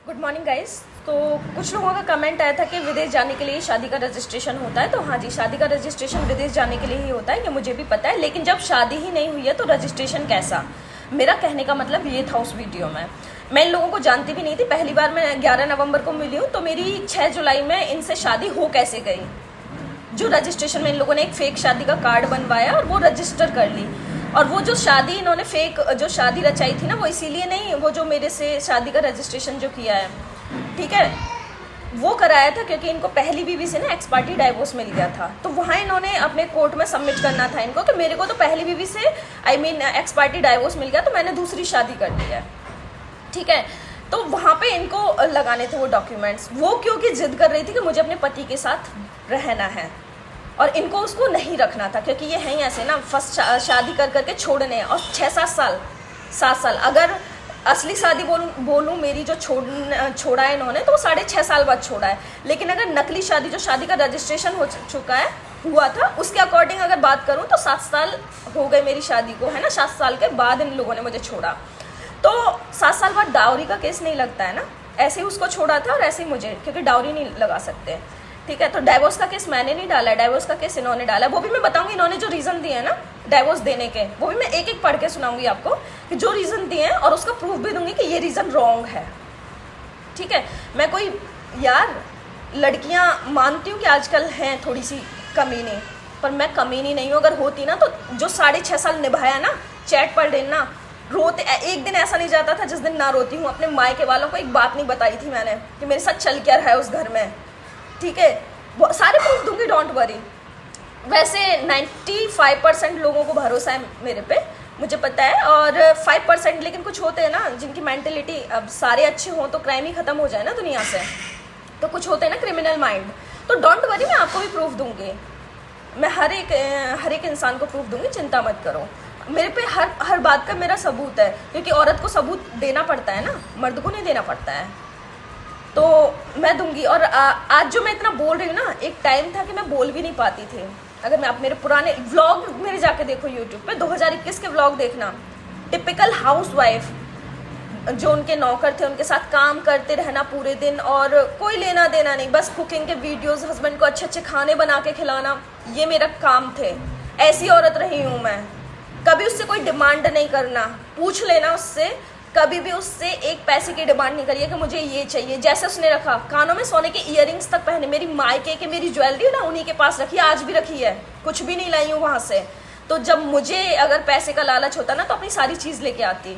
Good morning guys. तो कुछ लोगों का कमेंट आया था कि विदेश जाने के लिए शादी का रजिस्ट्रेशन होता है। तो हाँ जी, शादी का रजिस्ट्रेशन विदेश जाने के लिए ही होता है, ये मुझे भी पता है। लेकिन जब शादी ही नहीं हुई है तो रजिस्ट्रेशन कैसा? मेरा कहने का मतलब ये था उस वीडियो में। मैं इन लोगों को जानती भी नहीं थी। पहली बार मैं 11 नवंबर को मिली हूँ, तो मेरी 6 जुलाई में इनसे शादी हो कैसे गई? जो रजिस्ट्रेशन में इन लोगों ने एक फेक शादी का कार्ड बनवाया और वो रजिस्टर कर ली। और वो जो शादी इन्होंने फेक जो शादी रचाई थी ना, वो इसीलिए नहीं, वो जो मेरे से शादी का रजिस्ट्रेशन जो किया है, ठीक है, वो कराया था क्योंकि इनको पहली बीवी से ना एक्स पार्टी डाइवोर्स मिल गया था। तो वहाँ इन्होंने अपने कोर्ट में सबमिट करना था इनको कि मेरे को तो पहली बीवी से एक्स पार्टी डाइवोर्स मिल गया, तो मैंने दूसरी शादी कर ली है, ठीक है। तो वहाँ पे इनको लगाने थे वो डॉक्यूमेंट्स। वो क्योंकि जिद कर रही थी कि मुझे अपने पति के साथ रहना है और इनको उसको नहीं रखना था, क्योंकि ये हैं ऐसे ना, फर्स्ट शादी कर करके छोड़ने, और 7 साल अगर असली शादी बोलूँ मेरी जो छोड़ा है इन्होंने, तो वो 6.5 साल बाद छोड़ा है। लेकिन अगर नकली शादी, जो शादी का रजिस्ट्रेशन हो चुका है, हुआ था, उसके अकॉर्डिंग अगर बात करूँ तो 7 साल हो गए मेरी शादी को, है ना। 7 साल के बाद इन लोगों ने मुझे छोड़ा। तो 7 साल बाद डाउरी का केस नहीं लगता है ना, ऐसे ही उसको छोड़ा था और ऐसे ही मुझे, क्योंकि डाउरी नहीं लगा सकते, ठीक है। तो डाइवोर्स का केस मैंने नहीं डाला है, डाइवोर्स का केस इन्होंने डाला है। वो भी मैं बताऊंगी इन्होंने जो रीज़न दिए हैं ना डाइवोर्स देने के, वो भी मैं एक एक पढ़ के सुनाऊंगी आपको कि जो रीज़न दिए हैं, और उसका प्रूफ भी दूंगी कि ये रीज़न रॉन्ग है, ठीक है। मैं कोई यार, लड़कियां मानती हूँ कि आजकल हैं थोड़ी सी कमीनी, पर मैं कमीनी नहीं हूँ। अगर होती ना तो जो 6.5 साल निभाया ना, चैट पढ़ लेना, रोते एक दिन ऐसा नहीं जाता था जिस दिन ना रोती हूँ। अपने मायके वालों को एक बात नहीं बताई थी मैंने कि मेरे साथ चल क्या रहा है उस घर में, ठीक है। सारे प्रूफ दूंगी, डोंट वरी। वैसे 95% लोगों को भरोसा है मेरे पे, मुझे पता है, और 5% लेकिन कुछ होते हैं ना जिनकी मेंटेलिटी, अब सारे अच्छे हों तो क्राइम ही खत्म हो जाए ना दुनिया से, तो कुछ होते हैं ना क्रिमिनल माइंड। तो डोंट वरी, मैं आपको भी प्रूफ दूंगी, मैं हर एक इंसान को प्रूफ दूंगी, चिंता मत करो। मेरे पे हर बात का मेरा सबूत है, क्योंकि औरत को सबूत देना पड़ता है ना, मर्द को नहीं देना पड़ता है, तो मैं दूंगी। और आज जो मैं इतना बोल रही हूँ ना, एक टाइम था कि मैं बोल भी नहीं पाती थी। अगर मैं आप मेरे पुराने व्लॉग मेरे जाके देखो यूट्यूब पे, 2021 के व्लॉग देखना, टिपिकल हाउसवाइफ, जो उनके नौकर थे उनके साथ काम करते रहना पूरे दिन और कोई लेना देना नहीं, बस कुकिंग के वीडियोस, हस्बैंड को अच्छे अच्छे खाने बना के खिलाना, ये मेरा काम थे। ऐसी औरत रही हूँ मैं। कभी उससे कोई डिमांड नहीं करना, पूछ लेना उससे, कभी भी उससे एक पैसे की डिमांड नहीं करिए कि मुझे ये चाहिए। जैसे उसने रखा, कानों में सोने के इयररिंग्स तक पहने, मेरी मायके के मेरी ज्वेलरी ना उन्हीं के पास रखी है, आज भी रखी है, कुछ भी नहीं लाई हूँ वहाँ से। तो जब मुझे अगर पैसे का लालच होता ना, तो अपनी सारी चीज़ लेके आती।